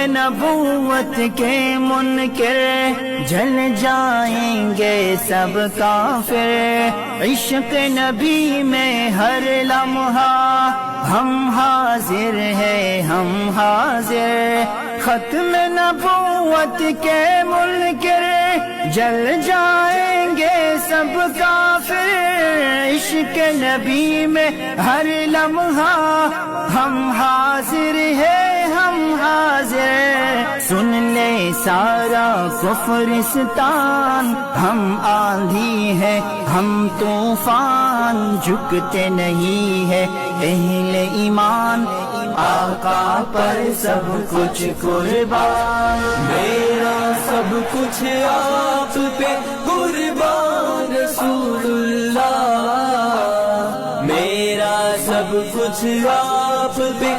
نبوت کے منکر جل جائیں گے سب کافر، عشق نبی میں ہر لمحہ ہم حاضر ہیں ہم حاضر، ختم نبوت کے منکر جل جائیں گے سب کافر، عشق نبی میں ہر لمحہ ہم حاضر ہیں ہم حاضر، سن لے سارا کفرستان، ہم آندھی ہے ہم طوفان، جھکتے نہیں ہے اہل ایمان، آقا پر سب کچھ قربان، میرا سب کچھ آپ پہ قربان رسول اللہ، میرا سب کچھ آپ پہ